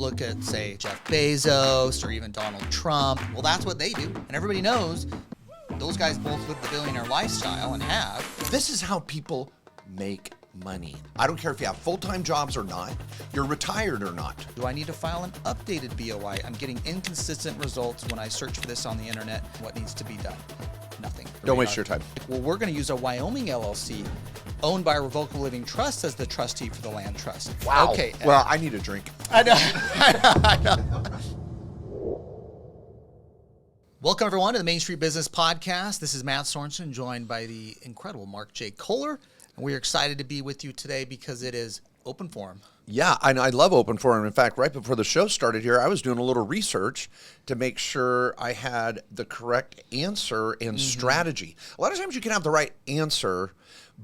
look at, say, Jeff Bezos or even Donald Trump. Well, that's what they do. And everybody knows those guys both live the billionaire lifestyle and have. This is how people make money. I don't care if you have full-time jobs or not, you're retired or not. Do I need to file an updated BOI? I'm getting inconsistent results when I search for this on the internet. What needs to be done? Nothing. Don't waste your time. Well, we're going to use a Wyoming LLC owned by a revocable living trust as the trustee for the land trust. Wow. Okay. Well, I need a drink. I know. I know. Welcome, everyone, to the Main Street Business Podcast. This is Matt Sorensen, joined by the incredible Mark J. Kohler. And we're excited to be with you today because it is open forum. Yeah, I love open forum. In fact, right before the show started here, I was doing a little research to make sure I had the correct answer and strategy. A lot of times you can have the right answer,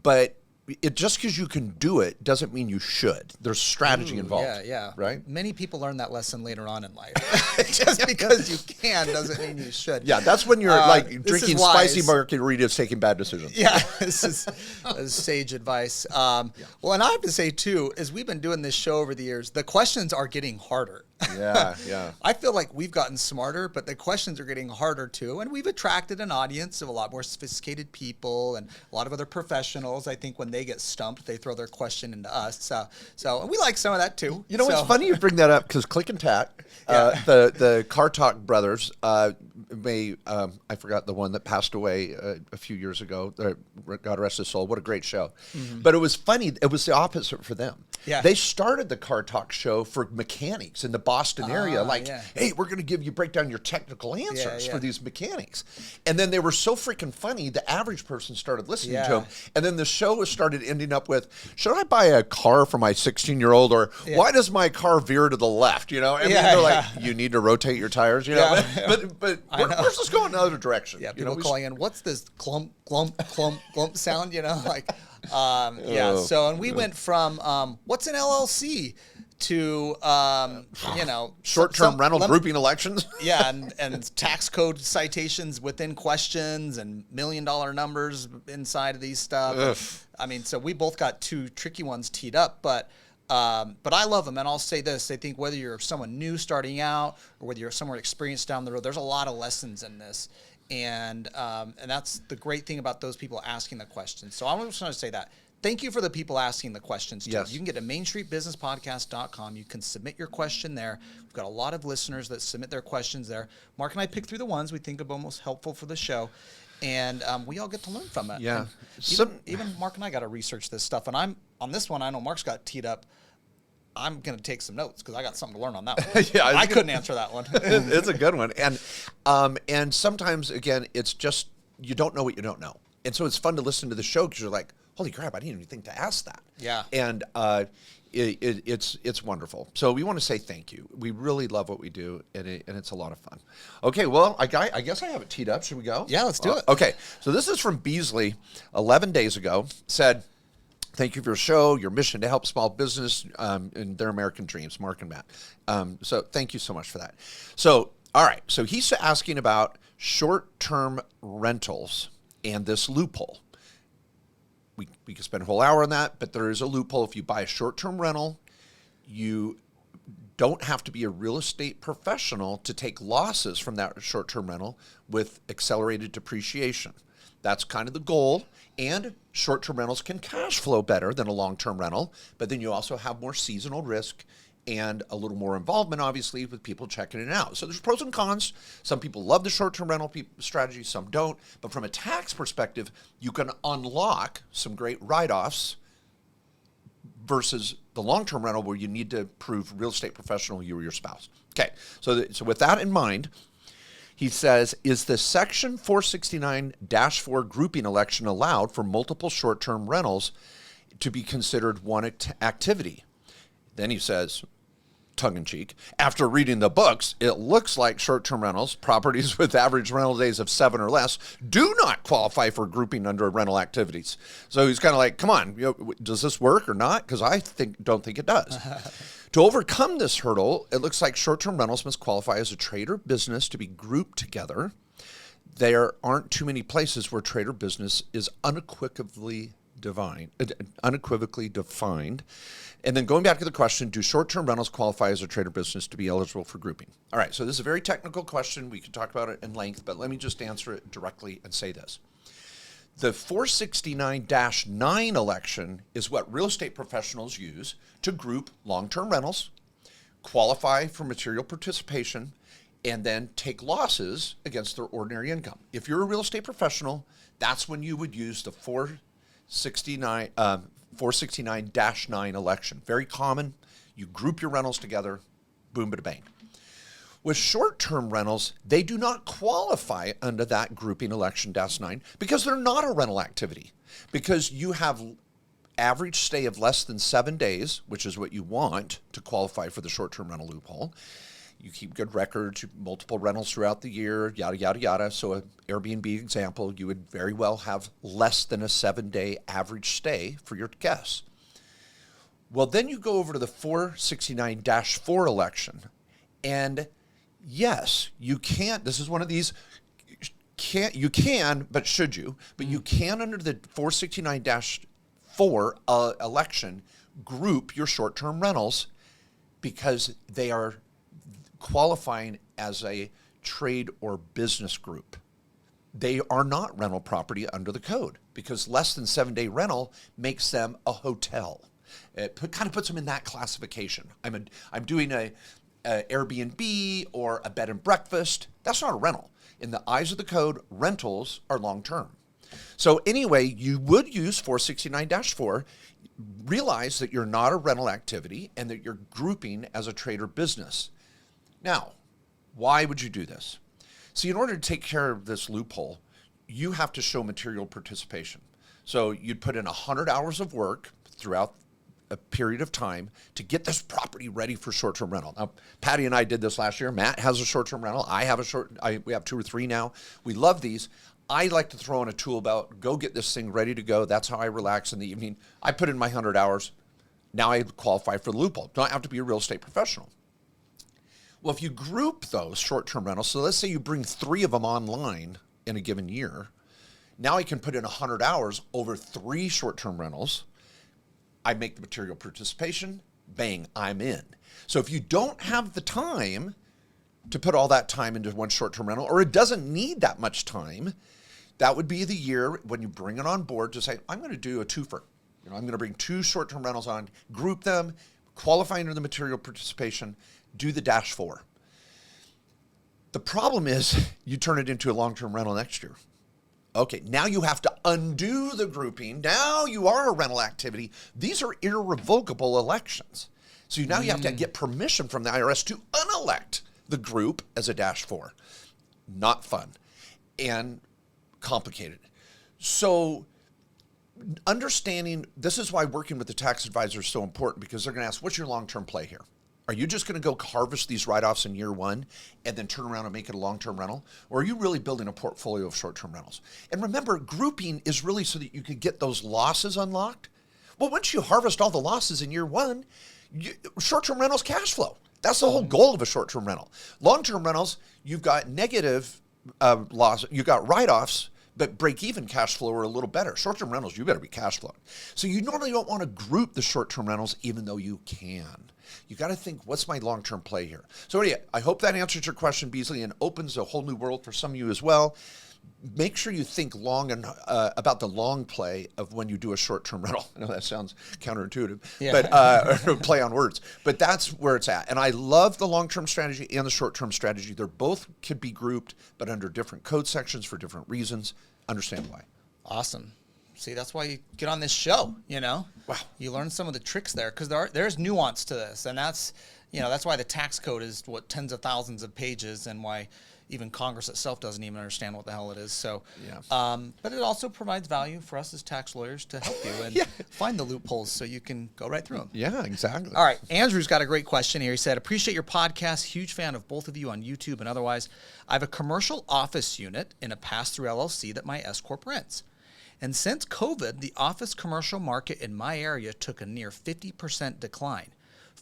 but just because you can do it doesn't mean you should. There's strategy involved. Yeah. Right? Many people learn that lesson later on in life. Just because you can doesn't mean you should. Yeah, that's when you're drinking spicy margaritas, taking bad decisions. Yeah, this is sage advice. Well, and I have to say, too, as we've been doing this show over the years, the questions are getting harder. Yeah. I feel like we've gotten smarter, but the questions are getting harder, too. And we've attracted an audience of a lot more sophisticated people and a lot of other professionals. I think when they get stumped, they throw their question into us. So and we like some of that, too. You know, it's funny you bring that up because Click and Tack, the Car Talk brothers, I forgot the one that passed away a few years ago. God rest his soul. What a great show. Mm-hmm. But it was funny. It was the opposite for them. Yeah. They started the Car Talk show for mechanics in the Boston area. Hey, we're going to break down your technical answers for these mechanics. And then they were so freaking funny, the average person started listening to them. And then the show started ending up with, should I buy a car for my 16-year-old? Or why does my car veer to the left? You know, I mean, they're like, you need to rotate your tires, you know? But where's this going in another direction? Yeah, people calling in, what's this clump, sound, you know? So, and we went from, what's an LLC? To short-term rental grouping elections. and tax code citations within questions and $1 million numbers inside of these stuff. I mean, so we both got two tricky ones teed up, but I love them. And I'll say this: I think whether you're someone new starting out or whether you're someone experienced down the road, there's a lot of lessons in this. And that's the great thing about those people asking the questions. So I just want to say that. Thank you for the people asking the questions, too. Yes. You can get to mainstreetbusinesspodcast.com. You can submit your question there. We've got a lot of listeners that submit their questions there. Mark and I pick through the ones we think are most helpful for the show, and we all get to learn from it. Yeah. Even Mark and I got to research this stuff, and on this one, I know Mark's got teed up. I'm going to take some notes because I got something to learn on that one. I couldn't answer that one. It's a good one. And sometimes, again, it's just you don't know what you don't know. And so it's fun to listen to the show because you're like, holy crap, I didn't even think to ask that. Yeah. And it's wonderful. So we want to say thank you. We really love what we do, and it's a lot of fun. Okay, well, I guess I have it teed up. Should we go? Yeah, let's do it. Okay, so this is from Beasley 11 days ago. Said, thank you for your show, your mission to help small business in their American dreams, Mark and Matt. So thank you so much for that. So, all right, so he's asking about short-term rentals and this loophole. We could spend a whole hour on that, but there is a loophole. If you buy a short-term rental, you don't have to be a real estate professional to take losses from that short-term rental with accelerated depreciation. That's kind of the goal. And short-term rentals can cash flow better than a long-term rental, but then you also have more seasonal risk and a little more involvement, obviously, with people checking it out. So there's pros and cons. Some people love the short-term rental strategy, some don't. But from a tax perspective, you can unlock some great write-offs versus the long-term rental where you need to prove real estate professional, you or your spouse. Okay, so with that in mind, he says, is the Section 469-4 grouping election allowed for multiple short-term rentals to be considered one activity? Then he says, tongue-in-cheek, after reading the books, it looks like short-term rentals, properties with average rental days of 7 or less, do not qualify for grouping under rental activities. So he's kind of like, come on, does this work or not? Because I don't think it does. To overcome this hurdle, it looks like short-term rentals must qualify as a trade or business to be grouped together. There aren't too many places where trade or business is unequivocally unequivocally defined. And then going back to the question, do short-term rentals qualify as a trade or business to be eligible for grouping? All right, so this is a very technical question. We can talk about it in length, but let me just answer it directly and say this. The 469-9 election is what real estate professionals use to group long-term rentals, qualify for material participation, and then take losses against their ordinary income. If you're a real estate professional, that's when you would use the 469-9 election. Very common. You group your rentals together, boom, bada bang. With short-term rentals, they do not qualify under that grouping election -9 because they're not a rental activity. Because you have average stay of less than 7 days, which is what you want to qualify for the short-term rental loophole. You keep good records, multiple rentals throughout the year, yada, yada, yada. So an Airbnb example, you would very well have less than a 7-day average stay for your guests. Well, then you go over to the 469-4 election. And yes, you can't, this is one of these, you can, but should you? But you can, under the 469-4 election, group your short-term rentals because they are qualifying as a trade or business group. They are not rental property under the code because less than 7-day rental makes them a hotel. It kind of puts them in that classification. I'm doing a Airbnb or a bed and breakfast. That's not a rental. In the eyes of the code, rentals are long-term. So anyway, you would use 469-4. Realize that you're not a rental activity and that you're grouping as a trade or business. Now, why would you do this? See, in order to take care of this loophole, you have to show material participation. So you'd put in 100 hours of work throughout a period of time to get this property ready for short-term rental. Now, Patty and I did this last year. Matt has a short-term rental. We have 2 or 3 now. We love these. I like to throw in a tool belt, go get this thing ready to go. That's how I relax in the evening. I put in my 100 hours. Now I qualify for the loophole. Don't have to be a real estate professional. Well, if you group those short-term rentals, so let's say you bring 3 of them online in a given year, now I can put in 100 hours over 3 short-term rentals. I make the material participation, bang, I'm in. So if you don't have the time to put all that time into one short-term rental, or it doesn't need that much time, that would be the year when you bring it on board to say, I'm going to do a twofer. I'm going to bring 2 short-term rentals on, group them, qualify under the material participation, do the -4. The problem is you turn it into a long-term rental next year. Okay, now you have to undo the grouping. Now you are a rental activity. These are irrevocable elections. So now you have to get permission from the IRS to unelect the group as a -4. Not fun and complicated. So understanding, this is why working with the tax advisor is so important, because they're going to ask, what's your long-term play here? Are you just going to go harvest these write-offs in year 1 and then turn around and make it a long-term rental? Or are you really building a portfolio of short-term rentals? And remember, grouping is really so that you can get those losses unlocked. Well, once you harvest all the losses in year 1, short-term rentals cash flow. That's the whole goal of a short-term rental. Long-term rentals, you've got negative loss, you've got write-offs, but break-even cash flow are a little better. Short-term rentals, you better be cash flowing. So you normally don't want to group the short-term rentals, even though you can. You got to think, what's my long-term play here? So anyway, I hope that answers your question, Beasley, and opens a whole new world for some of you as well. Make sure you think long and about the long play of when you do a short-term rental. I know that sounds counterintuitive, but play on words. But that's where it's at. And I love the long-term strategy and the short-term strategy. They're both could be grouped, but under different code sections for different reasons. Understand why. Awesome. See, that's why you get on this show, Wow. You learn some of the tricks there, because there's nuance to this. And that's why the tax code is, tens of thousands of pages, and why even Congress itself doesn't even understand what the hell it is. So, but it also provides value for us as tax lawyers to help you and find the loopholes so you can go right through them. Yeah, exactly. All right. Andrew's got a great question here. He said, appreciate your podcast. Huge fan of both of you on YouTube and otherwise. I have a commercial office unit in a pass-through LLC that my S-Corp rents. And since COVID, the office commercial market in my area took a near 50% decline.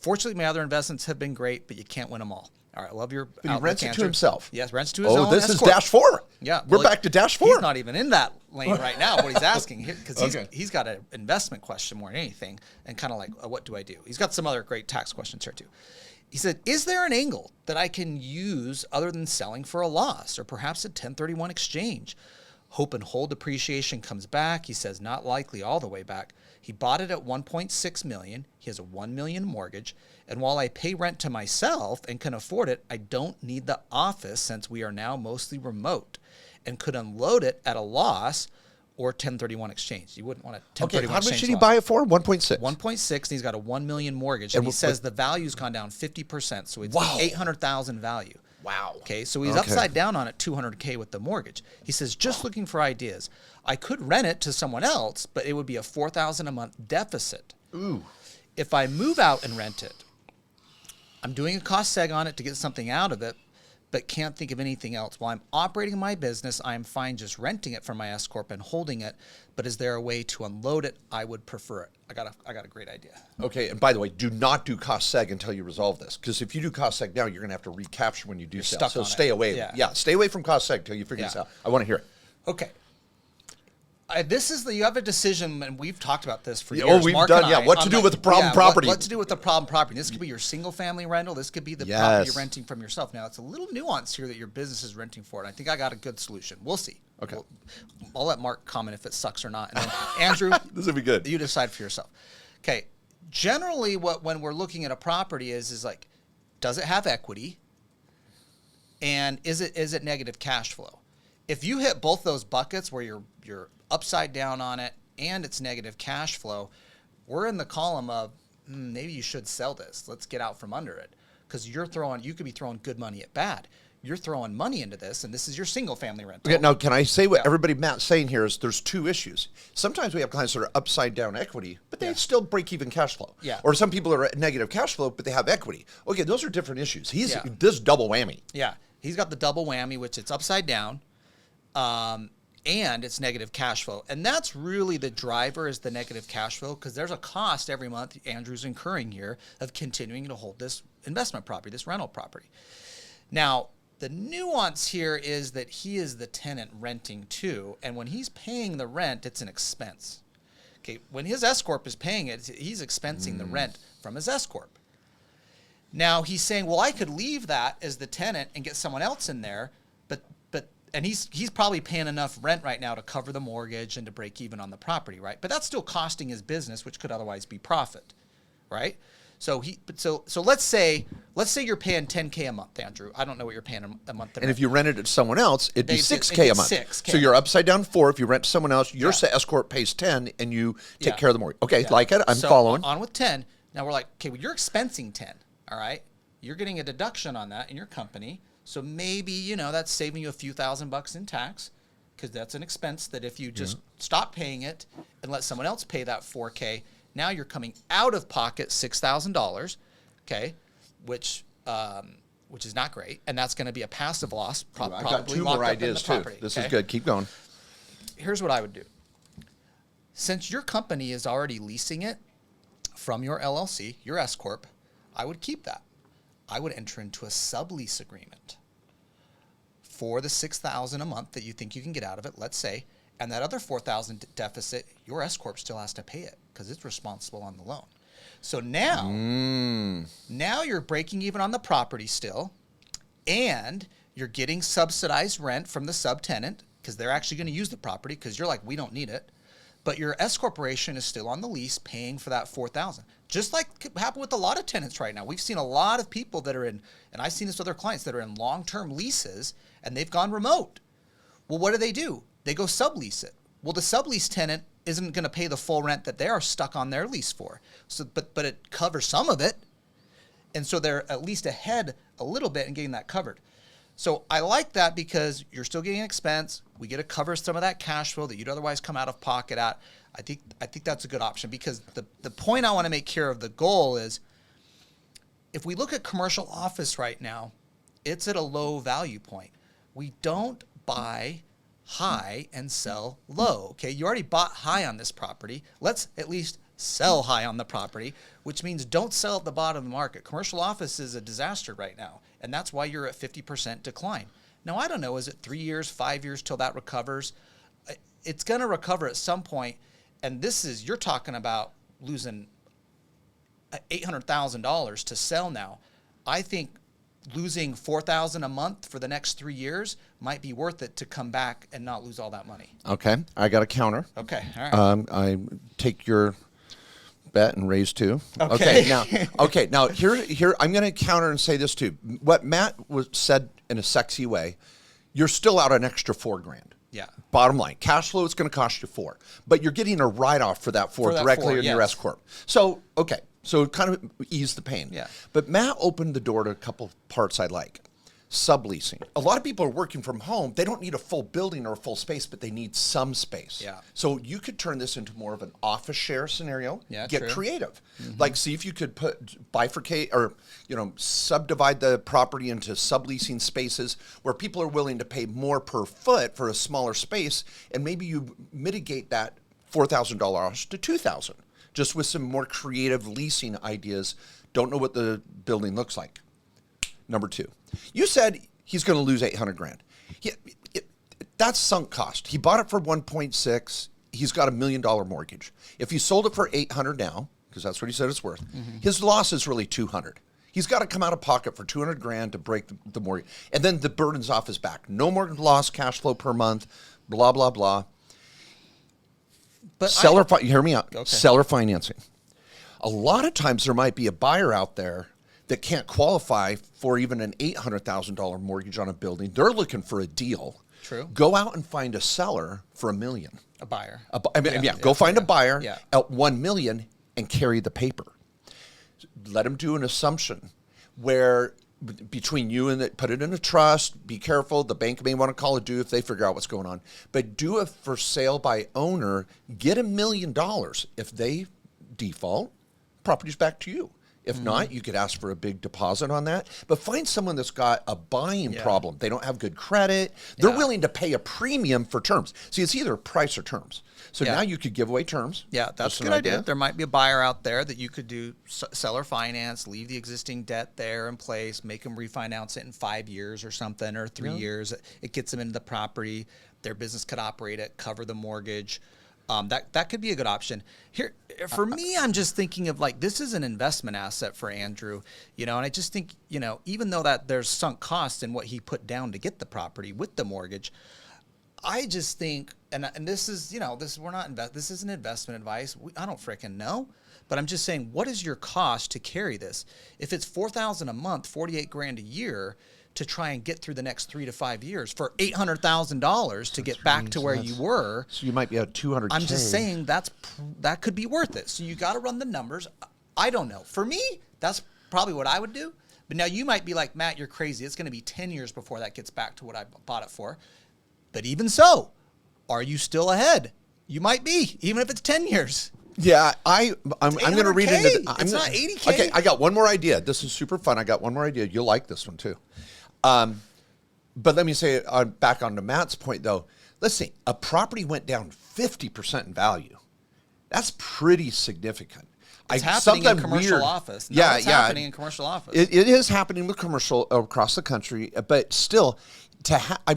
Fortunately, my other investments have been great, but you can't win them all. All right, I love your But he rents it to himself. Yes, rents to his own. Oh, this is S-Corp. dash 4. Yeah. We're back to dash 4. He's not even in that lane right now, what he's asking here, because Okay. he's got an investment question more than anything, and kind of like, what do I do? He's got some other great tax questions here too. He said, is there an angle that I can use other than selling for a loss, or perhaps a 1031 exchange? Hope and hold depreciation comes back. He says not likely all the way back. He bought it at $1.6 million. He has a $1 million mortgage. And while I pay rent to myself and can afford it, I don't need the office since we are now mostly remote, and could unload it at a loss or 1031 exchange. You wouldn't want a 1031 Okay, how much exchange did he loss. buy it for? 1.6. 1.6, and he's got a $1 million mortgage. And he says the value's gone down 50%, so it's Wow. $800,000 value. Wow. Okay, so he's upside down on it $200K with the mortgage. He says, just looking for ideas. I could rent it to someone else, but it would be a $4,000 a month deficit. Ooh. If I move out and rent it, I'm doing a cost seg on it to get something out of it, but can't think of anything else. While I'm operating my business, I'm fine just renting it from my S-Corp and holding it, but is there a way to unload it? I would prefer it. I got a great idea. Okay, and by the way, do not do cost seg until you resolve this, because if you do cost seg now, you're going to have to recapture when you do sell. stuck So on stay it. away. Yeah. Stay away from cost seg until you figure this out. I want to hear it. Okay. You have a decision, and we've talked about this for Yeah, years. oh, we've Mark done, and yeah, I, what to on do with the problem property. What to do with the problem property. This could be your single-family rental. This could be the Yes. property you're renting from yourself. Now, it's a little nuance here that your business is renting for it. I think I got a good solution. We'll see. Okay. I'll let Mark comment if it sucks or not. And then, Andrew, This will be good. you decide for yourself. Okay. Generally, when we're looking at a property is like, does it have equity? And is it negative cash flow? If you hit both those buckets where you're upside down on it and it's negative cash flow, we're in the column of maybe you should sell this. Let's get out from under it, because you could be throwing good money at bad. You're throwing money into this, and this is your single family rental. Okay, now, can I say what everybody Matt's saying here is there's two issues. Sometimes we have clients that are upside down equity, but they still break even cash flow. Yeah. Or some people are at negative cash flow, but they have equity. Okay, those are different issues. Yeah. This double whammy. Yeah, he's got the double whammy, which it's upside down, and it's negative cash flow. And that's really the driver, is the negative cash flow, because there's a cost every month Andrew's incurring here of continuing to hold this investment property, this rental property. Now, the nuance here is that he is the tenant renting too, and when he's paying the rent, it's an expense. Okay, when his S-Corp is paying it, he's expensing the rent from his S-Corp. Now, he's saying, well, I could leave that as the tenant and get someone else in there, and he's probably paying enough rent right now to cover the mortgage and to break even on the property, right? But that's still costing his business, which could otherwise be profit, right? So let's say you're paying $10K a month, Andrew. I don't know what you're paying a month. And if you rented it to someone else, it'd be $6K a month. $6K. So you're upside down 4. If you rent to someone else, your S-Corp pays 10, and you take care of the mortgage. Okay, like it. I'm following. On with 10. Now we're like, okay, well, you're expensing 10. All right, you're getting a deduction on that in your company. So maybe that's saving you a few $1,000s in tax, because that's an expense that if you just stop paying it and let someone else pay that $4K. Now you're coming out of pocket $6,000, okay, which is not great, and that's going to be a passive loss. I've got 2 more ideas too. This is good. Keep going. Here's what I would do. Since your company is already leasing it from your LLC, your S-Corp, I would keep that. I would enter into a sublease agreement for the $6,000 a month that you think you can get out of it, let's say, and that other $4,000 deficit, your S-Corp still has to pay it because it's responsible on the loan. So now you're breaking even on the property still, and you're getting subsidized rent from the subtenant because they're actually going to use the property because you're like, we don't need it. But your S corporation is still on the lease paying for that $4,000. Just like happened with a lot of tenants right now. We've seen a lot of people that are in, and I've seen this with other clients that are in long-term leases and they've gone remote. Well, what do? They go sublease it. Well, the sublease tenant isn't going to pay the full rent that they are stuck on their lease for. So, but it covers some of it. And so they're at least ahead a little bit in getting that covered. So I like that because you're still getting an expense. We get to cover some of that cash flow that you'd otherwise come out of pocket at. I think that's a good option, because the point I want to make here of the goal is, if we look at commercial office right now, it's at a low value point. We don't buy high and sell low. Okay, you already bought high on this property. Let's at least sell high on the property, which means don't sell at the bottom of the market. Commercial office is a disaster right now, and that's why you're at 50% decline. Now, I don't know, is it 3 years, 5 years till that recovers? It's going to recover at some point, and you're talking about losing $800,000 to sell now. I think losing $4,000 a month for the next 3 years might be worth it to come back and not lose all that money. Okay, I got a counter. Okay, all right. I take your bet and raise 2. Okay. Now here I'm going to counter and say this too. What Matt said in a sexy way, you're still out an extra $4,000. Yeah. Bottom line, cash flow is going to cost you 4, but you're getting a write-off for that 4 directly in your S-Corp. So, okay. So it kind of ease the pain. Yeah. But Matt opened the door to a couple parts I like. Subleasing. A lot of people are working from home. They don't need a full building or a full space, but they need some space. Yeah. So you could turn this into more of an office share scenario. Yeah, Get true. creative. Like, see if you could bifurcate or, subdivide the property into subleasing spaces where people are willing to pay more per foot for a smaller space, and maybe you mitigate that $4,000 to $2,000. Just with some more creative leasing ideas. Don't know what the building looks like. Number 2, you said he's going to lose $800,000. That's sunk cost. He bought it for 1.6. He's got $1 million mortgage. If he sold it for 800 now, because that's what he said it's worth, his loss is really 200. He's got to come out of pocket for $200,000 to break the mortgage, and then the burden's off his back. No more lost cash flow per month. Blah blah blah. But hear me out. Okay. Seller financing. A lot of times there might be a buyer out there that can't qualify for even an $800,000 mortgage on a building. They're looking for a deal. True. Go out and find a seller for $1 million. A buyer. Go find a buyer at $1 million and carry the paper. Let them do an assumption where between you and it, put it in a trust. Be careful. The bank may want to call it due if they figure out what's going on. But do it for sale by owner. Get $1 million. If they default, property's back to you. If not, you could ask for a big deposit on that. But find someone that's got a buying problem. They don't have good credit. They're willing to pay a premium for terms. See, it's either price or terms. So now you could give away terms. Yeah, that's a good idea. There might be a buyer out there that you could do seller finance, leave the existing debt there in place, make them refinance it in 5 years or something, or 3 years. It gets them into the property. Their business could operate it, cover the mortgage. That could be a good option. Here, for me, I'm just thinking of like, this is an investment asset for Andrew, and I just think, even though that there's sunk cost in what he put down to get the property with the mortgage, I just think, and this is, this isn't investment advice. I don't freaking know, but I'm just saying, what is your cost to carry this? If it's $4,000 a month, $48,000 a year, to try and get through the next 3 to 5 years for $800,000 to get back to where you were. So you might be at $200K. I'm just saying that could be worth it. So you got to run the numbers. I don't know. For me, that's probably what I would do. But now you might be like, Matt, you're crazy. It's going to be 10 years before that gets back to what I bought it for. But even so, are you still ahead? You might be, even if it's 10 years. Yeah, I'm going to read into it's not $80K. Okay, I got one more idea. This is super fun. I got one more idea. You'll like this one too. But let me say, back on to Matt's point though, let's see, a property went down 50% in value. That's pretty significant. It's happening in commercial office. No, it's happening in commercial office. It is happening with commercial across the country, but still,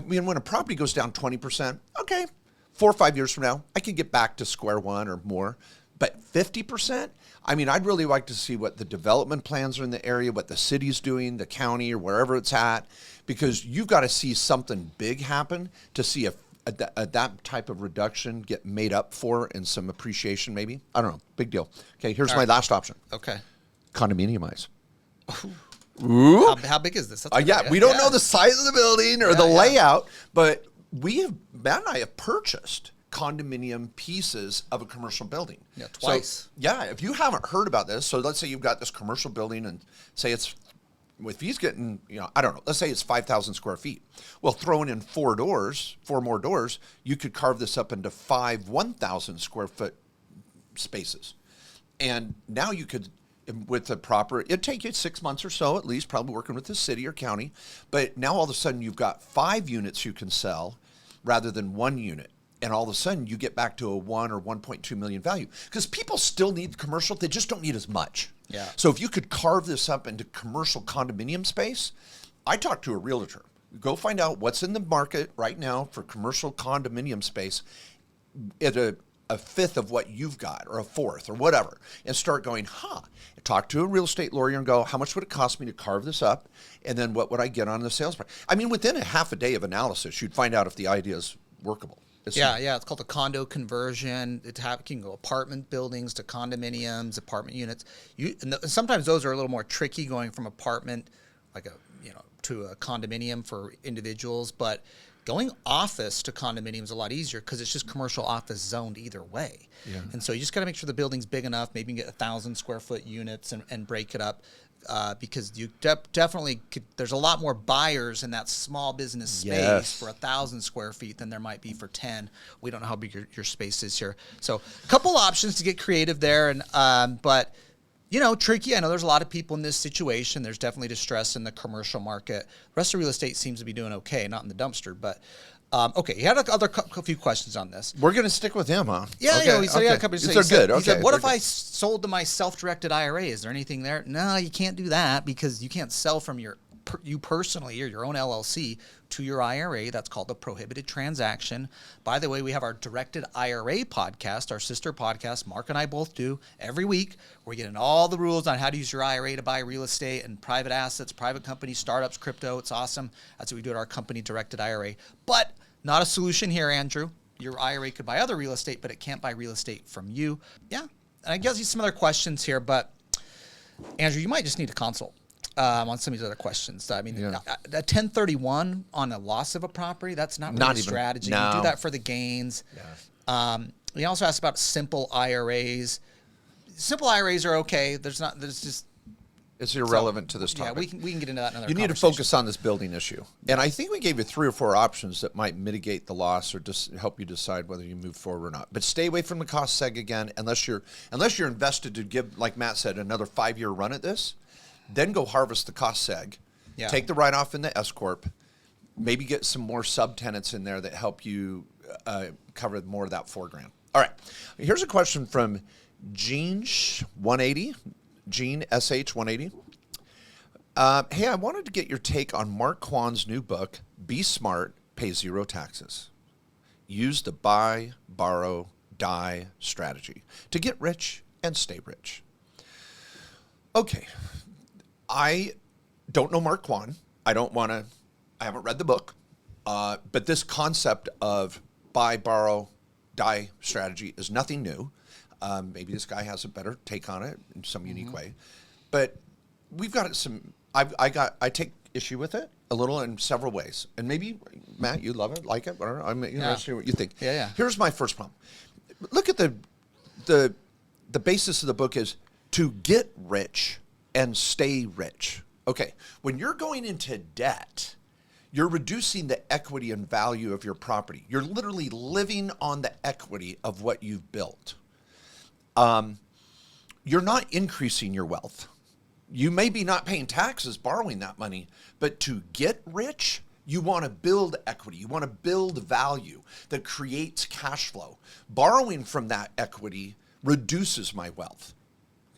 when a property goes down 20%, okay, 4 or 5 years from now, I can get back to square one or more. But 50%? I'd really like to see what the development plans are in the area, what the city's doing, the county, or wherever it's at, because you've got to see something big happen to see if that type of reduction get made up for in some appreciation maybe. I don't know. Big deal. Okay, here's my last option. Okay. Condominiumize. Ooh. How big is this? We don't know the size of the building or the layout, but Matt and I have purchased condominium pieces of a commercial building. Yeah, twice. So, if you haven't heard about this, so let's say you've got this commercial building and say if he's getting, I don't know, let's say it's 5,000 square feet. Well, throwing in 4 more doors, you could carve this up into 5 1,000 square foot spaces. And now you could, with the proper, it'd take you 6 months or so at least, probably working with the city or county. But now all of a sudden you've got 5 units you can sell rather than 1 unit. and all of a sudden you get back to a 1 or 1.2 million value. Because people still need commercial, they just don't need as much. Yeah. So if you could carve this up into commercial condominium space, I talked to a realtor. Go find out what's in the market right now for commercial condominium space at a fifth of what you've got, or a fourth, or whatever, and start going, talk to a real estate lawyer and go, how much would it cost me to carve this up? And then what would I get on the sales price? I mean, within a half a day of analysis, you'd find out if the idea is workable. Yeah, it's called a condo conversion. You can go apartment buildings to condominiums, apartment units. Sometimes those are a little more tricky, going from apartment, to a condominium for individuals, but going office to condominium is a lot easier because it's just commercial office zoned either way. Yeah. And so you just got to make sure the building's big enough. Maybe you can get 1,000 square foot units and break it up, because you definitely could, there's a lot more buyers in that small business space for 1,000 square feet than there might be for 10. We don't know how big your space is here. So a couple options to get creative there. And but tricky. I know there's a lot of people in this situation. There's definitely distress in the commercial market. The rest of real estate seems to be doing okay, not in the dumpster. But okay, he had a few questions on this. We're going to stick with him, huh? Yeah, okay, he said, okay. yeah, a couple They're good. He said, what if good. I sold to my self-directed IRA? Is there anything there? No, you can't do that because you can't sell from you personally or your own LLC to your IRA. That's called a prohibited transaction. By the way, we have our Directed IRA podcast, our sister podcast, Mark and I both do every week. We're getting all the rules on how to use your IRA to buy real estate and private assets, private companies, startups, crypto. It's awesome. That's what we do at our company, Directed IRA. But not a solution here, Andrew. Your IRA could buy other real estate, but it can't buy real estate from you. Yeah. And I guess you some other questions here, but Andrew, you might just need to consult on some of these other questions. I mean, a 1031 on a loss of a property, that's not really a strategy. No. You do that for the gains. Yeah. We also asked about simple IRAs. Simple IRAs are okay. It's irrelevant to this topic. Yeah, we can get into that in another You need to focus on this building issue. And I think we gave you 3 or 4 options that might mitigate the loss or just help you decide whether you move forward or not. But stay away from the cost seg again, unless you're invested to give, like Matt said, another 5-year run at this. Then go harvest the cost seg. Yeah. Take the write-off in the S-Corp. Maybe get some more subtenants in there that help you cover more of that $4,000. All right. Here's a question from Gene180. Gene SH180. Hey, I wanted to get your take on Mark Kwan's new book, Be Smart, Pay Zero Taxes. Use the buy, borrow, die strategy to get rich and stay rich. Okay. I don't know Mark Kwan. I haven't read the book. But this concept of buy, borrow, die strategy is nothing new. Maybe this guy has a better take on it in some unique way, but we've got some. I take issue with it a little in several ways, and maybe Matt, you love it, like it. Or I'm interested in what you think. Yeah. Here's my first problem. Look at the basis of the book is to get rich and stay rich. Okay, when you're going into debt, you're reducing the equity and value of your property. You're literally living on the equity of what you've built. You're not increasing your wealth. You may be not paying taxes borrowing that money, but to get rich, you want to build equity. You want to build value that creates cash flow. Borrowing from that equity reduces my wealth.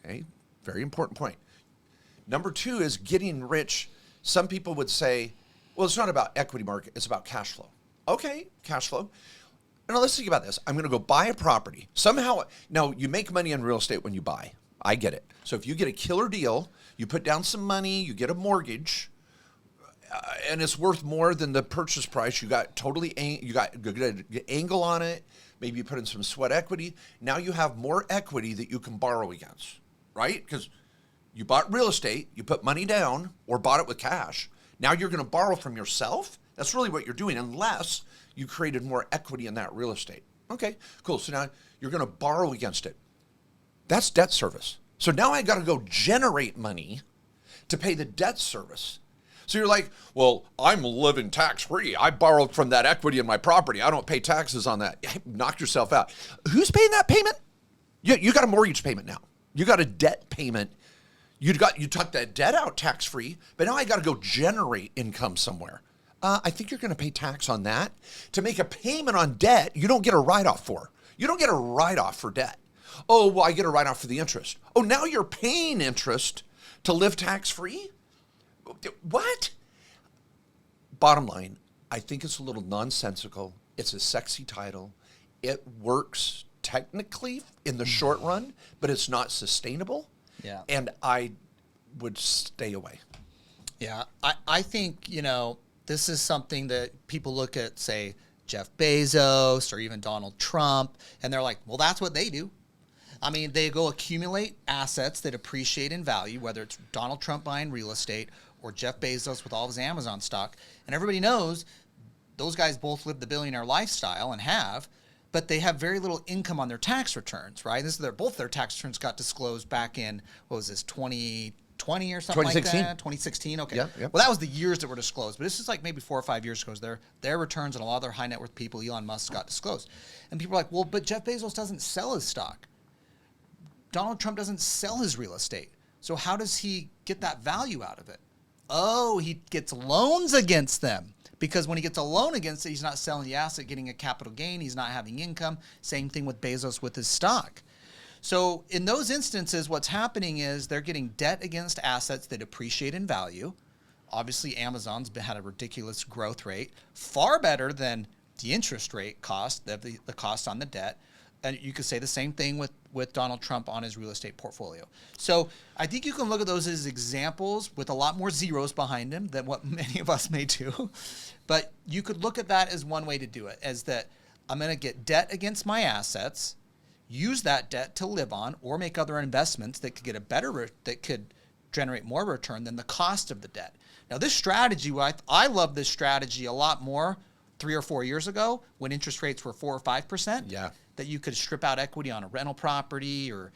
Okay, very important point. Number 2 is getting rich. Some people would say, well, it's not about equity market, it's about cash flow. Okay, cash flow. Now let's think about this. I'm going to go buy a property. Somehow, now you make money in real estate when you buy. I get it. So if you get a killer deal, you put down some money, you get a mortgage, and it's worth more than the purchase price. You got a good angle on it. Maybe you put in some sweat equity. Now you have more equity that you can borrow against, right? Because you bought real estate, you put money down or bought it with cash. Now you're going to borrow from yourself. That's really what you're doing, unless you created more equity in that real estate. Okay, cool. So now you're going to borrow against it. That's debt service. So now I got to go generate money to pay the debt service. So you're like, well, I'm living tax-free. I borrowed from that equity in my property. I don't pay taxes on that. Knock yourself out. Who's paying that payment? You got a mortgage payment now. You got a debt payment. You took that debt out tax-free, but now I got to go generate income somewhere. I think you're going to pay tax on that. To make a payment on debt, you don't get a write-off for. You don't get a write-off for debt. Oh, well, I get a write-off for the interest. Oh, now you're paying interest to live tax-free? What? Bottom line, I think it's a little nonsensical. It's a sexy title. It works technically in the short run, but it's not sustainable. Yeah. And I would stay away. Yeah. I think, this is something that people look at, say, Jeff Bezos or even Donald Trump, and they're like, well, that's what they do. I mean, they go accumulate assets that appreciate in value, whether it's Donald Trump buying real estate or Jeff Bezos with all of his Amazon stock. And everybody knows those guys both live the billionaire lifestyle and have, but they have very little income on their tax returns, right? Both their tax returns got disclosed back in, 2020 or something 2016. like that? 2016, okay. Yeah. Well, that was the years that were disclosed, but this is like maybe 4 or 5 years ago. Their returns on a lot of their high net worth people, Elon Musk, got disclosed. And people are like, well, but Jeff Bezos doesn't sell his stock. Donald Trump doesn't sell his real estate. So how does he get that value out of it? Oh, he gets loans against them. Because when he gets a loan against it, he's not selling the asset, getting a capital gain. He's not having income. Same thing with Bezos with his stock. So in those instances, what's happening is they're getting debt against assets that appreciate in value. Obviously, Amazon's had a ridiculous growth rate, far better than the interest rate cost, the cost on the debt. And you could say the same thing with Donald Trump on his real estate portfolio. So I think you can look at those as examples with a lot more zeros behind them than what many of us may do. But you could look at that as one way to do it, as that I'm going to get debt against my assets, use that debt to live on, or make other investments that could get that could generate more return than the cost of the debt. Now, this strategy, I love this strategy a lot more 3 or 4 years ago when interest rates were 4 or 5%. Yeah. That you could strip out equity on a rental property or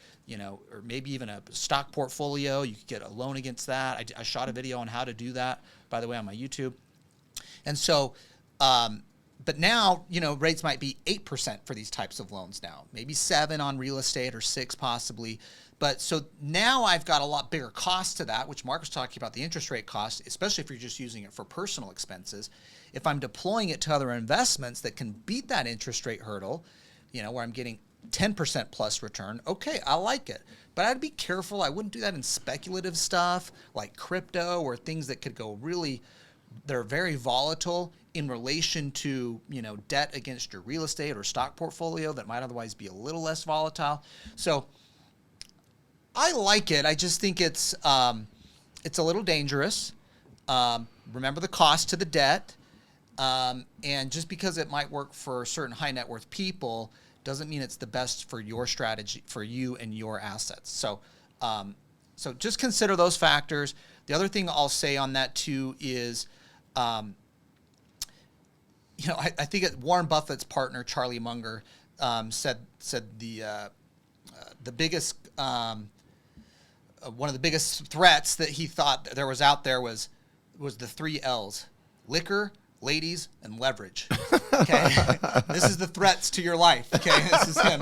maybe even a stock portfolio. You could get a loan against that. I shot a video on how to do that, by the way, on my YouTube. And so, but now, rates might be 8% for these types of loans now, maybe 7 on real estate or 6 possibly. But so now I've got a lot bigger cost to that, which Mark was talking about, the interest rate cost, especially if you're just using it for personal expenses. If I'm deploying it to other investments that can beat that interest rate hurdle, where I'm getting 10% plus return, okay, I like it. But I'd be careful. I wouldn't do that in speculative stuff like crypto or things that could go they're very volatile in relation to, debt against your real estate or stock portfolio that might otherwise be a little less volatile. So I like it. I just think it's a little dangerous. Remember the cost to the debt. And just because it might work for certain high net worth people doesn't mean it's the best for your strategy, for you and your assets. So just consider those factors. The other thing I'll say on that too is, I think Warren Buffett's partner, Charlie Munger, said the biggest, one of the biggest threats that he thought there was out there was the 3 L's: liquor, ladies, and leverage. Okay. This is the threats to your life. Okay. This is him,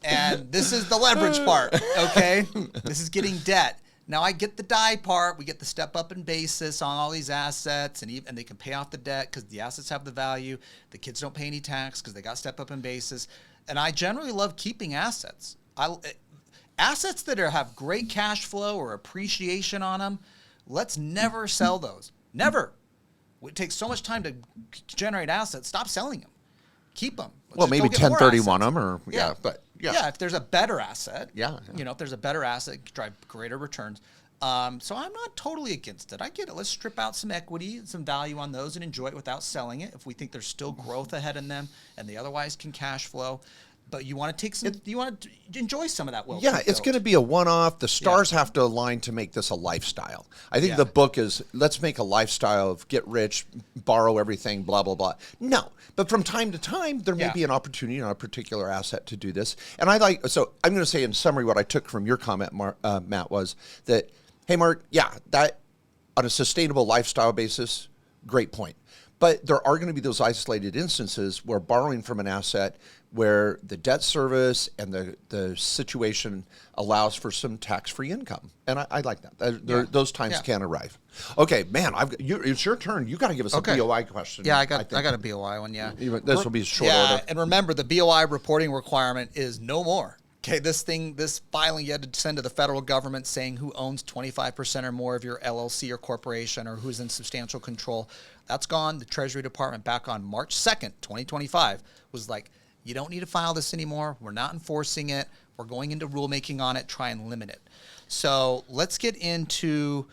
and this is the leverage part. Okay. This is getting debt. Now I get the die part. We get the step up in basis on all these assets, and they can pay off the debt because the assets have the value. The kids don't pay any tax because they got step up in basis. And I generally love keeping assets. Assets that have great cash flow or appreciation on them, let's never sell those. Never. It takes so much time to generate assets. Stop selling them. Keep them. Well, maybe 1031 them or, but yeah, if there's a better asset. Yeah. If there's a better asset, drive greater returns. So I'm not totally against it. I get it. Let's strip out some equity and some value on those and enjoy it without selling it if we think there's still growth ahead in them and they otherwise can cash flow. But you want to take you want to enjoy some of that wealth. Yeah, it's going to be a one-off. The stars have to align to make this a lifestyle. I think the book is, let's make a lifestyle of get rich, borrow everything, blah, blah, blah. No, but from time to time, there may be an opportunity on a particular asset to do this. And so I'm going to say in summary, what I took from your comment, Matt, was that, hey, Mark, that on a sustainable lifestyle basis, great point. But there are going to be those isolated instances where borrowing from an asset where the debt service and the situation allows for some tax-free income. And I like that. Those times can arrive. Okay, man, it's your turn. You got to give us a BOI question. Yeah, I got a BOI one, This will be short order. And remember, the BOI reporting requirement is no more. Okay, this filing you had to send to the federal government saying who owns 25% or more of your LLC or corporation or who's in substantial control, that's gone. The Treasury Department back on March 2nd, 2025 was like, you don't need to file this anymore. We're not enforcing it. We're going into rulemaking on it, try and limit it. So let's get into...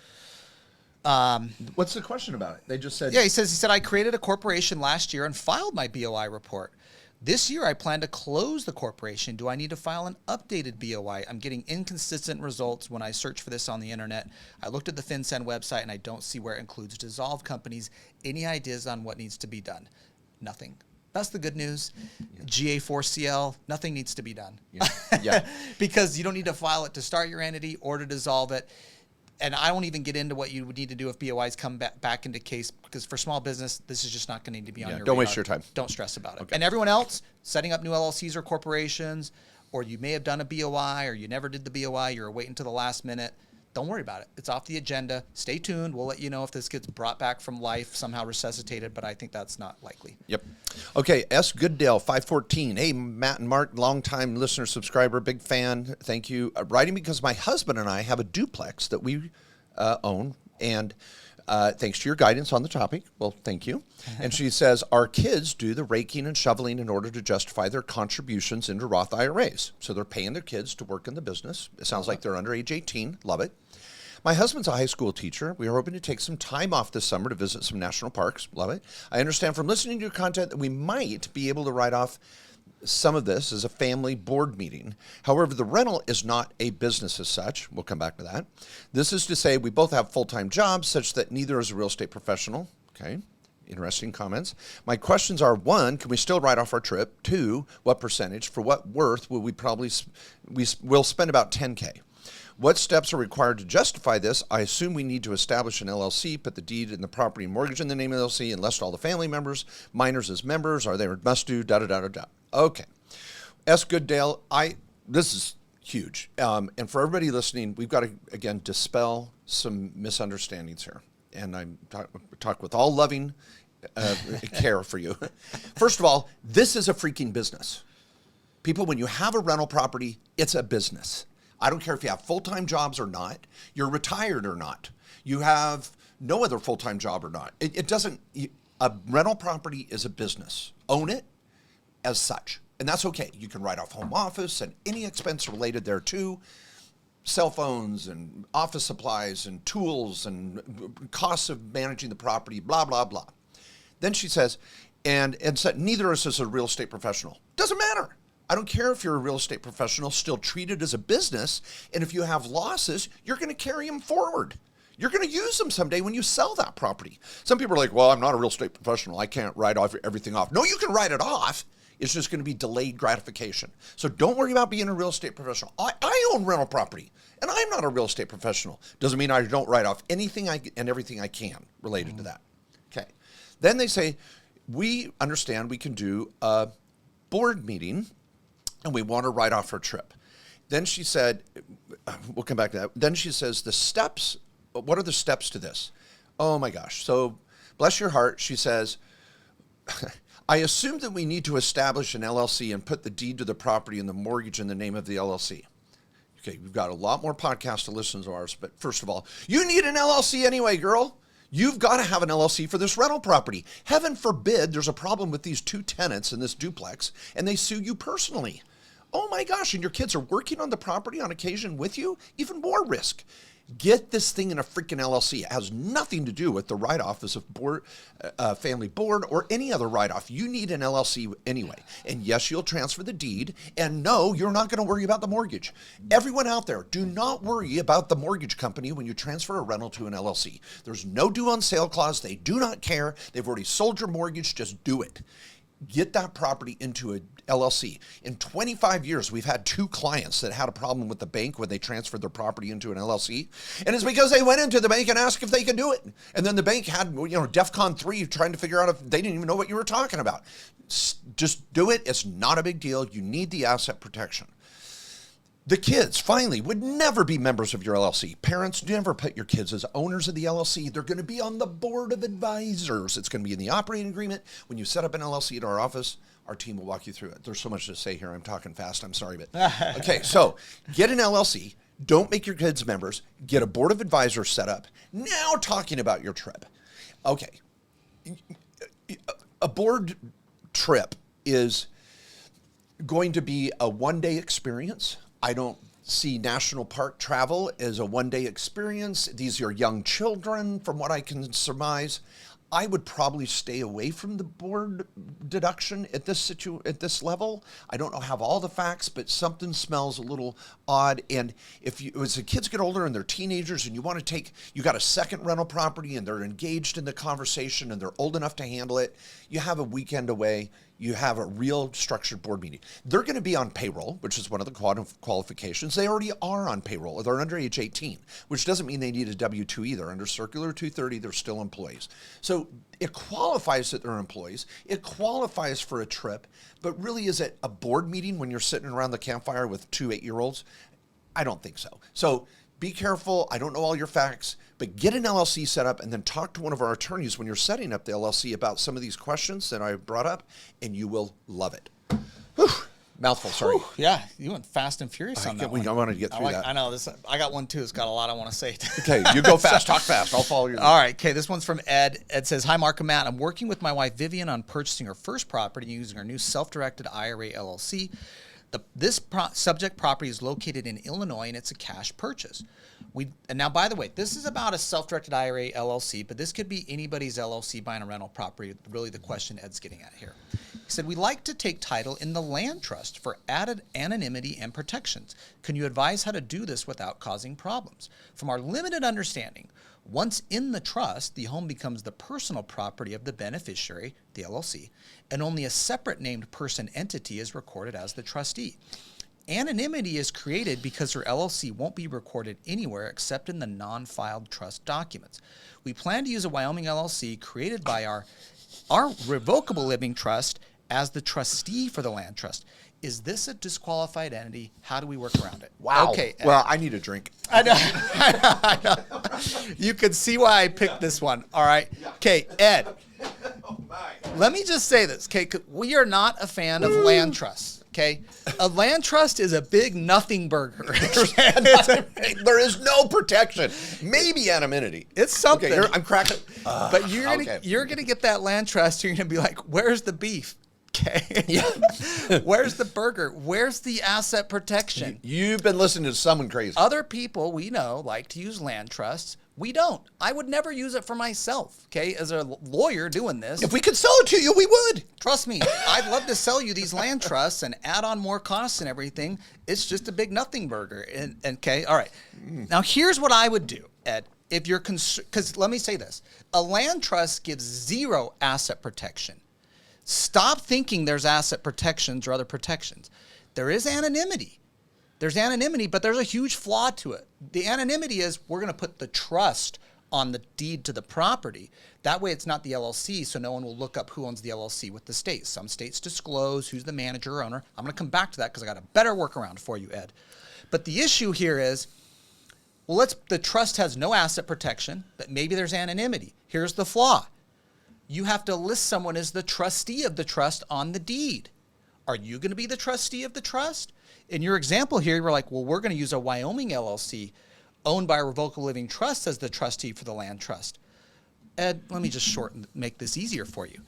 what's the question about it? They just said... Yeah, he said, I created a corporation last year and filed my BOI report. This year, I plan to close the corporation. Do I need to file an updated BOI? I'm getting inconsistent results when I search for this on the internet. I looked at the FinCEN website, and I don't see where it includes dissolved companies. Any ideas on what needs to be done? Nothing. That's the good news. Yeah. GA4CL, nothing needs to be done. Yeah. Because you don't need to file it to start your entity or to dissolve it. And I won't even get into what you would need to do if BOIs come back into case, because for small business, this is just not going to need to be on your radar. Don't waste your time. Don't stress about it. Okay. And everyone else, setting up new LLCs or corporations, or you may have done a BOI, or you never did the BOI, you're waiting to the last minute, don't worry about it. It's off the agenda. Stay tuned. We'll let you know if this gets brought back from life, somehow resuscitated, but I think that's not likely. Yep. Okay, S. Gooddale, 514. Hey, Matt and Mark, longtime listener, subscriber, big fan. Thank you. Writing because my husband and I have a duplex that we own, and thanks to your guidance on the topic, well, thank you. And she says, our kids do the raking and shoveling in order to justify their contributions into Roth IRAs. So they're paying their kids to work in the business. It sounds like they're under age 18. Love it. My husband's a high school teacher. We are hoping to take some time off this summer to visit some national parks. Love it. I understand from listening to your content that we might be able to write off some of this as a family board meeting. However, the rental is not a business as such. We'll come back to that. This is to say we both have full-time jobs such that neither is a real estate professional. Okay. Interesting comments. My questions are, 1, can we still write off our trip? 2, what percentage? For what worth will we'll spend about $10K. What steps are required to justify this? I assume we need to establish an LLC, put the deed and the property and mortgage in the name of the LLC, and list all the family members, minors as members, are they must do, da-da-da-da-da. Okay. S. Gooddale, this is huge. And for everybody listening, we've got to, again, dispel some misunderstandings here. And I'm talk with all loving care for you. First of all, this is a freaking business. People, when you have a rental property, it's a business. I don't care if you have full-time jobs or not, you're retired or not, you have no other full-time job or not. A rental property is a business. Own it as such. And that's okay. You can write off home office and any expense related thereto, cell phones and office supplies and tools and costs of managing the property, blah, blah, blah. Then she says, and said, neither of us is a real estate professional. Doesn't matter. I don't care if you're a real estate professional, still treat it as a business. And if you have losses, you're going to carry them forward. You're going to use them someday when you sell that property. Some people are like, well, I'm not a real estate professional. I can't write everything off. No, you can write it off. It's just going to be delayed gratification. So don't worry about being a real estate professional. I own rental property, and I'm not a real estate professional. Doesn't mean I don't write off anything and everything I can related to that. Okay. Then they say, we understand we can do a board meeting, and we want to write off her trip. Then she said, we'll come back to that. Then she says, the steps, what are the steps to this? Oh my gosh. So bless your heart. She says, I assume that we need to establish an LLC and put the deed to the property and the mortgage in the name of the LLC. Okay, we've got a lot more podcasts to listen to ours, but first of all, you need an LLC anyway, girl. You've got to have an LLC for this rental property. Heaven forbid there's a problem with these 2 tenants in this duplex and they sue you personally. Oh my gosh, and your kids are working on the property on occasion with you? Even more risk. Get this thing in a freaking LLC. It has nothing to do with the write-off as a board, family board or any other write-off. You need an LLC anyway. And yes, you'll transfer the deed. And no, you're not going to worry about the mortgage. Everyone out there, do not worry about the mortgage company when you transfer a rental to an LLC. There's no due on sale clause. They do not care. They've already sold your mortgage. Just do it. get that property into a LLC. In 25 years, we've had 2 clients that had a problem with the bank when they transferred their property into an LLC. And it's because they went into the bank and asked if they could do it. And then the bank had, DEFCON 3 trying to figure out if they didn't even know what you were talking about. Just do it. It's not a big deal. You need the asset protection. The kids, finally, would never be members of your LLC. Parents, never put your kids as owners of the LLC. They're going to be on the board of advisors. It's going to be in the operating agreement. When you set up an LLC at our office, our team will walk you through it. There's so much to say here. I'm talking fast. I'm sorry. But okay, so get an LLC. Don't make your kids members. Get a board of advisors set up. Now talking about your trip. Okay. A board trip is going to be a one-day experience. I don't see national park travel as a one-day experience. These are young children, from what I can surmise. I would probably stay away from the board deduction at this level. I don't have all the facts, but something smells a little odd. And as the kids get older and they're teenagers and you got a second rental property and they're engaged in the conversation and they're old enough to handle it, you have a weekend away. You have a real structured board meeting. They're going to be on payroll, which is one of the qualifications. They already are on payroll. They're under age 18, which doesn't mean they need a W-2 either. Under Circular 230, they're still employees. So it qualifies that they're employees. It qualifies for a trip, but really is it a board meeting when you're sitting around the campfire with 2 8-year-olds? I don't think so. So be careful. I don't know all your facts, but get an LLC set up and then talk to one of our attorneys when you're setting up the LLC about some of these questions that I brought up, and you will love it. Whew. Mouthful, sorry. Whew, yeah, you went fast and furious on that one. I wanted to get through that. I know this. I got one too. It's got a lot I want to say. Okay, you go fast. Talk fast. I'll follow you. All right. Okay, this one's from Ed. Ed says, "Hi, Mark and Matt. I'm working with my wife Vivian on purchasing her first property using our new self-directed IRA LLC. This subject property is located in Illinois, and it's a cash purchase. And now, by the way, this is about a self-directed IRA LLC, but this could be anybody's LLC buying a rental property. Really, the question Ed's getting at here. He said, we'd like to take title in the land trust for added anonymity and protections. Can you advise how to do this without causing problems? From our limited understanding, once in the trust, the home becomes the personal property of the beneficiary, the LLC, and only a separate named person entity is recorded as the trustee. Anonymity is created because her LLC won't be recorded anywhere except in the non-filed trust documents. We plan to use a Wyoming LLC created by our revocable living trust as the trustee for the land trust. Is this a disqualified entity? How do we work around it?" Wow. Okay. Well, I need a drink. I know. I know. You can see why I picked this one. All right. Okay, Ed. Let me just say this. Okay, we are not a fan of land trusts. Okay, a land trust is a big nothing burger. There is no protection. Maybe anonymity. It's something. Okay, I'm cracking. But you're gonna get that land trust. You're gonna be like, "Where's the beef? Okay. Yeah. Where's the burger? Where's the asset protection?" You've been listening to someone crazy. Other people we know like to use land trusts. We don't. I would never use it for myself, okay? As a lawyer doing this. If we could sell it to you, we would. Trust me, I'd love to sell you these land trusts and add on more costs and everything. It's just a big nothing burger. And okay, all right. Now, here's what I would do, Ed. If you're because let me say this. A land trust gives zero asset protection. Stop thinking there's asset protections or other protections. There is anonymity. There's anonymity, but there's a huge flaw to it. The anonymity is we're going to put the trust on the deed to the property. That way it's not the LLC, so no one will look up who owns the LLC with the state. Some states disclose who's the manager or owner. I'm going to come back to that because I got a better workaround for you, Ed. But the issue here is, well, the trust has no asset protection, but maybe there's anonymity. Here's the flaw. You have to list someone as the trustee of the trust on the deed. Are you going to be the trustee of the trust? In your example here, you were like, well, we're going to use a Wyoming LLC owned by a revocable living trust as the trustee for the land trust. Ed, let me just make this easier for you.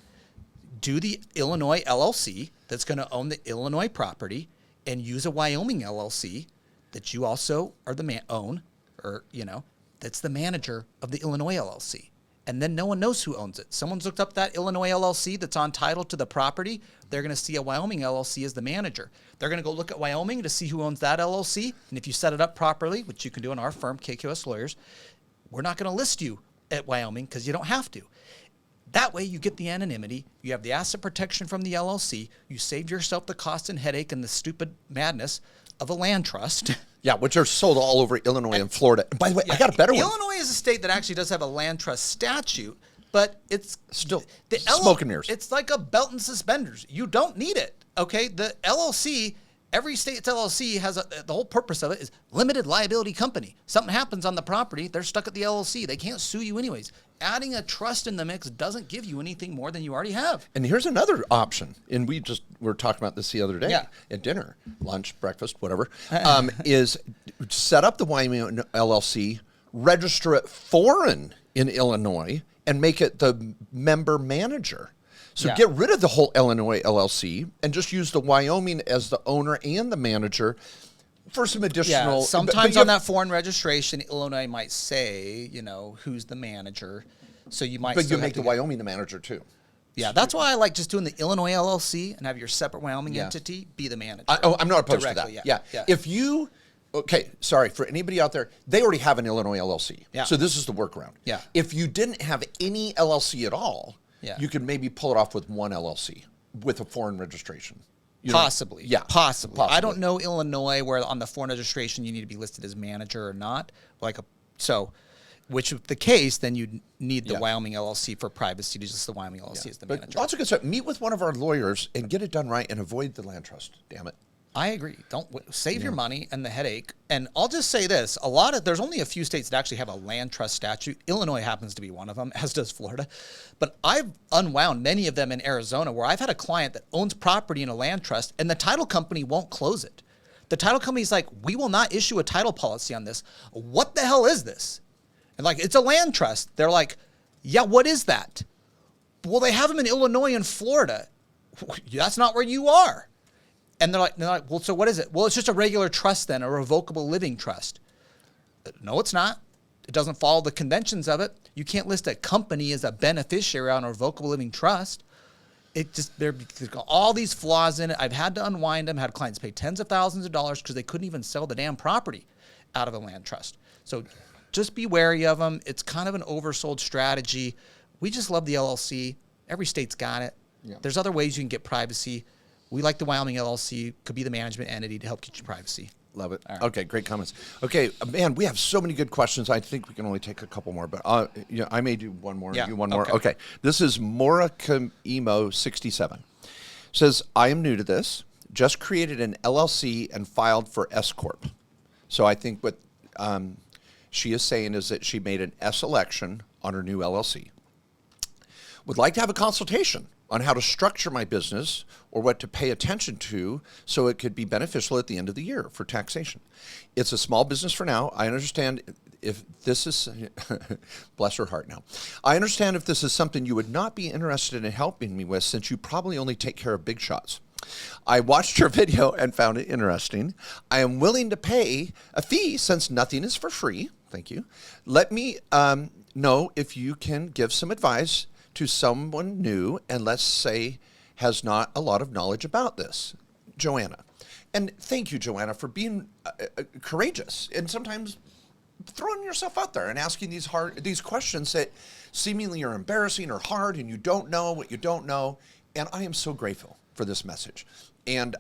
Do the Illinois LLC that's going to own the Illinois property and use a Wyoming LLC that you also are that's the manager of the Illinois LLC. And then no one knows who owns it. Someone's looked up that Illinois LLC that's on title to the property. They're going to see a Wyoming LLC as the manager. They're going to go look at Wyoming to see who owns that LLC. And if you set it up properly, which you can do in our firm, KQS Lawyers, we're not going to list you at Wyoming because you don't have to. That way you get the anonymity, you have the asset protection from the LLC, you save yourself the cost and headache and the stupid madness of a land trust. Yeah, which are sold all over Illinois and Florida. By the way, I got a better one. Illinois is a state that actually does have a land trust statute, but it's still smoke and mirrors. It's like a belt and suspenders. You don't need it, okay? The LLC, every state's LLC has the whole purpose of it is limited liability company. Something happens on the property, they're stuck at the LLC. They can't sue you anyways. Adding a trust in the mix doesn't give you anything more than you already have. And here's another option, and we were talking about this the other day at dinner, lunch, breakfast, whatever, is set up the Wyoming LLC, register it foreign in Illinois, and make it the member manager. So get rid of the whole Illinois LLC and just use the Wyoming as the owner and the manager for some additional. Yeah, sometimes on that foreign registration, Illinois might say, who's the manager. So you might. But you make the Wyoming the manager too. Yeah, that's why I like just doing the Illinois LLC and have your separate Wyoming entity be the manager. I'm not opposed to that. Yeah. If you. Okay, sorry, for anybody out there, they already have an Illinois LLC. Yeah. So this is the workaround. Yeah. If you didn't have any LLC at all, you could maybe pull it off with one LLC with a foreign registration. Possibly. Yeah. Possibly. I don't know Illinois where on the foreign registration you need to be listed as manager or not. Which if the case, then you need the Wyoming LLC for privacy to just the Wyoming LLC as the manager. Lots of good stuff. Meet with one of our lawyers and get it done right and avoid the land trust. Damn it. I agree. Don't save your money and the headache. And I'll just say this: there's only a few states that actually have a land trust statute. Illinois happens to be one of them, as does Florida. But I've unwound many of them in Arizona, where I've had a client that owns property in a land trust, and the title company won't close it. The title company's like, "We will not issue a title policy on this. What the hell is this?" And it's a land trust. They're like, "Yeah, what is that?" Well, they have them in Illinois and Florida. That's not where you are. And they're like, well, so what is it? Well, it's just a regular trust then, a revocable living trust. No, it's not. It doesn't follow the conventions of it. You can't list a company as a beneficiary on a revocable living trust. There's all these flaws in it. I've had to unwind them, had clients pay tens of thousands of dollars because they couldn't even sell the damn property out of a land trust. So just be wary of them. It's kind of an oversold strategy. We just love the LLC. Every state's got it. Yeah. There's other ways you can get privacy. We like the Wyoming LLC, could be the management entity to help get you privacy. Love it. Right. Okay, great comments. Okay, man, we have so many good questions. I think we can only take a couple more, but I may do one more. Yeah. Do one more. Okay. This is Morakamimo67. Says, I am new to this. Just created an LLC and filed for S-Corp. So I think what she is saying is that she made an S election on her new LLC. Would like to have a consultation on how to structure my business or what to pay attention to so it could be beneficial at the end of the year for taxation. It's a small business for now. I understand if this is, bless her heart now. I understand if this is something you would not be interested in helping me with since you probably only take care of big shots. I watched your video and found it interesting. I am willing to pay a fee since nothing is for free. Thank you. Let me know if you can give some advice to someone new and let's say has not a lot of knowledge about this. Joanna. And thank you, Joanna, for being courageous and sometimes throwing yourself out there and asking these questions that seemingly are embarrassing or hard and you don't know what you don't know. And I am so grateful for this message. And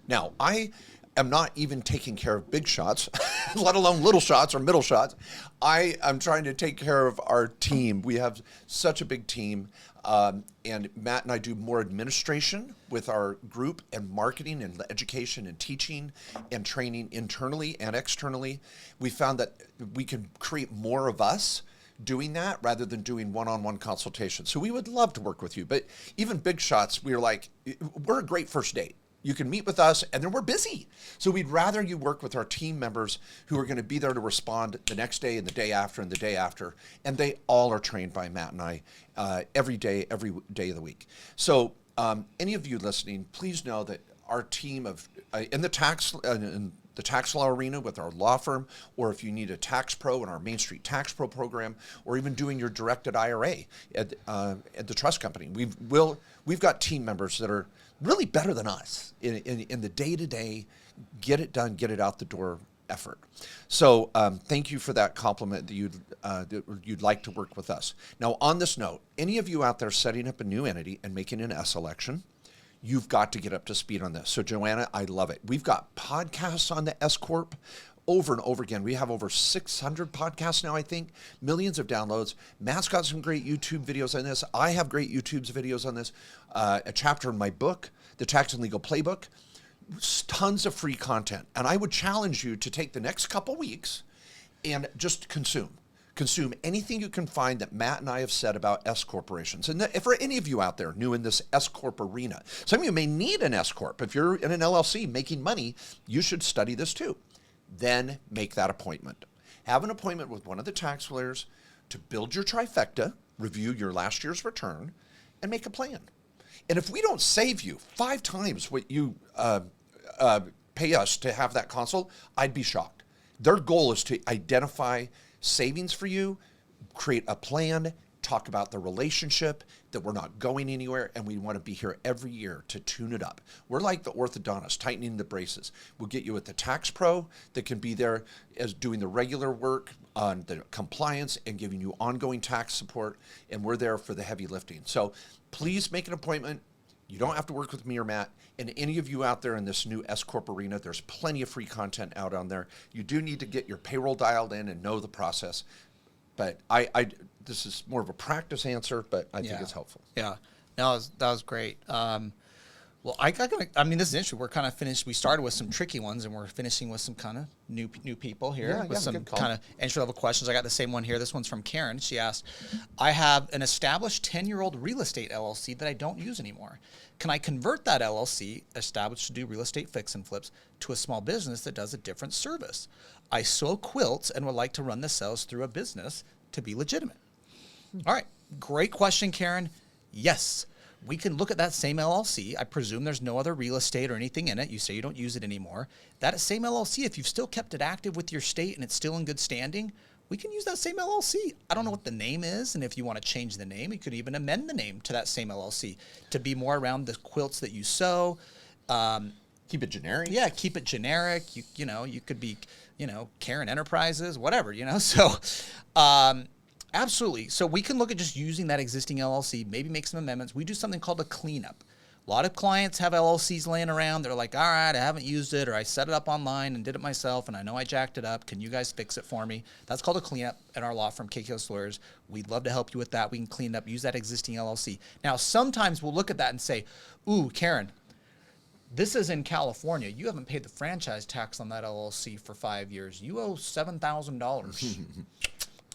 now I am not even taking care of big shots, let alone little shots or middle shots. I am trying to take care of our team. We have such a big team. And Matt and I do more administration with our group and marketing and education and teaching and training internally and externally. We found that we can create more of us doing that rather than doing one-on-one consultations. So we would love to work with you. But even big shots, we're a great first date. You can meet with us, and then we're busy. So we'd rather you work with our team members who are going to be there to respond the next day and the day after and the day after. And they all are trained by Matt and I every day of the week. So any of you listening, please know that our team of in the tax law arena with our law firm, or if you need a tax pro in our Main Street Tax Pro program, or even doing your directed IRA at the trust company, we've got team members that are really better than us in the day-to-day, get it done, get it out the door effort. So thank you for that compliment that you'd like to work with us. Now, on this note, any of you out there setting up a new entity and making an S election, you've got to get up to speed on this. So Joanna, I love it. We've got podcasts on the S-Corp over and over again. We have over 600 podcasts now, I think, millions of downloads. Matt's got some great YouTube videos on this. I have great YouTube videos on this. A chapter in my book, The Tax and Legal Playbook. Tons of free content. And I would challenge you to take the next couple weeks and just consume anything you can find that Matt and I have said about S corporations. And for any of you out there new in this S Corp arena, some of you may need an S Corp. If you're in an LLC making money, you should study this too. Then make that appointment. Have an appointment with one of the tax lawyers to build your trifecta, review your last year's return, and make a plan. And if we don't save you 5 times what you pay us to have that consult, I'd be shocked. Their goal is to identify savings for you, create a plan, talk about the relationship, that we're not going anywhere, and we want to be here every year to tune it up. We're like the orthodontist, tightening the braces. We'll get you with the tax pro that can be there as doing the regular work on the compliance and giving you ongoing tax support, and we're there for the heavy lifting. So please make an appointment. You don't have to work with me or Matt. And any of you out there in this new S-Corp arena, there's plenty of free content out on there. You do need to get your payroll dialed in and know the process. But this is more of a practice answer, but I think it's helpful. Yeah, that was great. Well, this is interesting. We're kind of finished. We started with some tricky ones, and we're finishing with some kind of new people here with some kind of entry-level questions. I got the same one here. This one's from Karen. She asked, I have an established 10-year-old real estate LLC that I don't use anymore. Can I convert that LLC, established to do real estate fix and flips, to a small business that does a different service? I sew quilts and would like to run the sales through a business to be legitimate. All right. Great question, Karen. Yes. We can look at that same LLC. I presume there's no other real estate or anything in it. You say you don't use it anymore. That same LLC, if you've still kept it active with your state and it's still in good standing, we can use that same LLC. I don't know what the name is, and if you want to change the name, you could even amend the name to that same LLC to be more around the quilts that you sew. Keep it generic. Yeah, keep it generic. You could be, Karen Enterprises, whatever, So, absolutely. So we can look at just using that existing LLC, maybe make some amendments. We do something called a cleanup. A lot of clients have LLCs laying around. They're like, all right, I haven't used it, or I set it up online and did it myself, and I know I jacked it up. Can you guys fix it for me? That's called a cleanup at our law firm, KKOS Lawyers. We'd love to help you with that. We can clean it up, use that existing LLC. Now, sometimes we'll look at that and say, ooh, Karen, this is in California. You haven't paid the franchise tax on that LLC for 5 years. You owe $7,000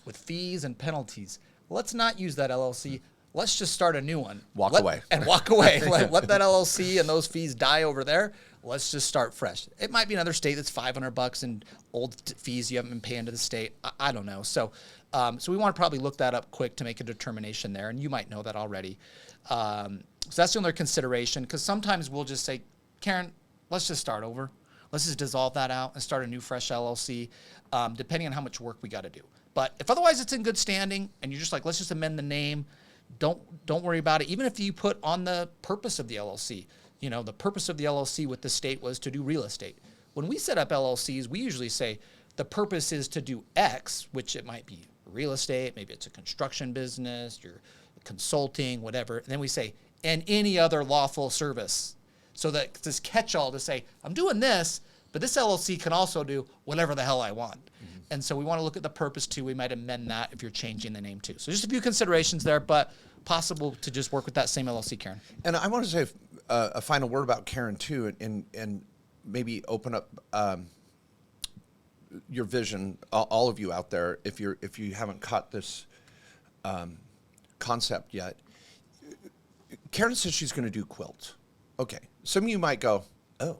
with fees and penalties. Let's not use that LLC. Let's just start a new one. Walk away. Let that LLC and those fees die over there. Let's just start fresh. It might be another state that's $500 in old fees you haven't been paying to the state. I don't know. So we want to probably look that up quick to make a determination there, and you might know that already. So that's the other consideration, because sometimes we'll just say, Karen, let's just start over. Let's just dissolve that out and start a new fresh LLC, depending on how much work we got to do. But if otherwise it's in good standing and you're just like, let's just amend the name, don't worry about it. Even if you put on the purpose of the LLC, the purpose of the LLC with the state was to do real estate. When we set up LLCs, we usually say the purpose is to do X, which it might be real estate, maybe it's a construction business, you're consulting, whatever. And then we say, and any other lawful service. So that this catch-all to say, I'm doing this, but this LLC can also do whatever the hell I want. Mm-hmm. And so we want to look at the purpose too. We might amend that if you're changing the name too. So just a few considerations there, but possible to just work with that same LLC, Karen. And I want to say a final word about Karen too, and maybe open up your vision, all of you out there, if you haven't caught this concept yet. Karen says she's going to do quilts. Okay. Some of you might go, oh,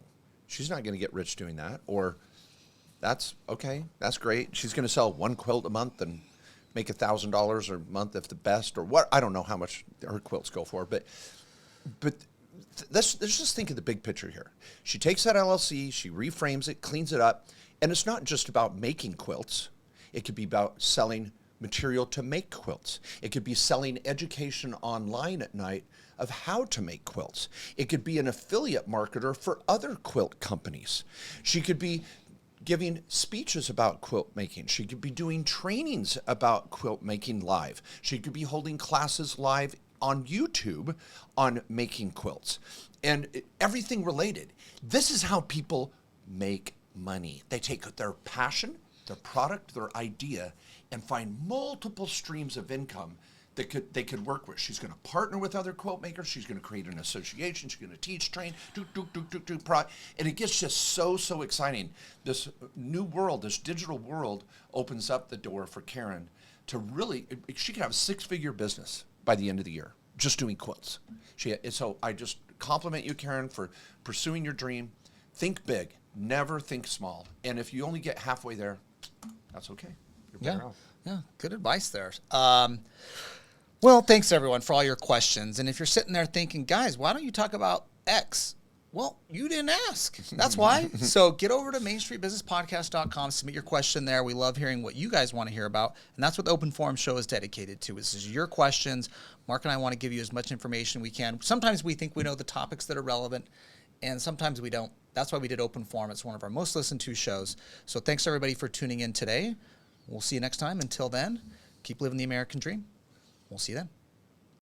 she's not going to get rich doing that. Or that's okay. That's great. She's going to sell one quilt a month and make $1,000 a month if the best, or what. I don't know how much her quilts go for, but let's just think of the big picture here. She takes that LLC, she reframes it, cleans it up, and it's not just about making quilts. It could be about selling material to make quilts. It could be selling education online at night of how to make quilts. It could be an affiliate marketer for other quilt companies. She could be giving speeches about quilt making. She could be doing trainings about quilt making live. She could be holding classes live on YouTube on making quilts and everything related. This is how people make money. They take their passion, their product, their idea, and find multiple streams of income that they could work with. She's going to partner with other quilt makers. She's going to create an association. She's going to teach, train, and it gets just so exciting. This new world, this digital world, opens up the door for Karen to really. She could have a 6-figure business by the end of the year just doing quilts. So I just compliment you, Karen, for pursuing your dream. Think big, never think small. And if you only get halfway there, that's okay. You're better off. Yeah, good advice there. Well, thanks everyone for all your questions. And if you're sitting there thinking, guys, why don't you talk about X? Well, you didn't ask. That's why. So get over to mainstreetbusinesspodcast.com, submit your question there. We love hearing what you guys want to hear about. And that's what the Open Forum show is dedicated to. This is your questions. Mark and I want to give you as much information we can. Sometimes we think we know the topics that are relevant, and sometimes we don't. That's why we did Open Forum. It's one of our most listened to shows. So thanks everybody for tuning in today. We'll see you next time. Until then, keep living the American dream. We'll see you then.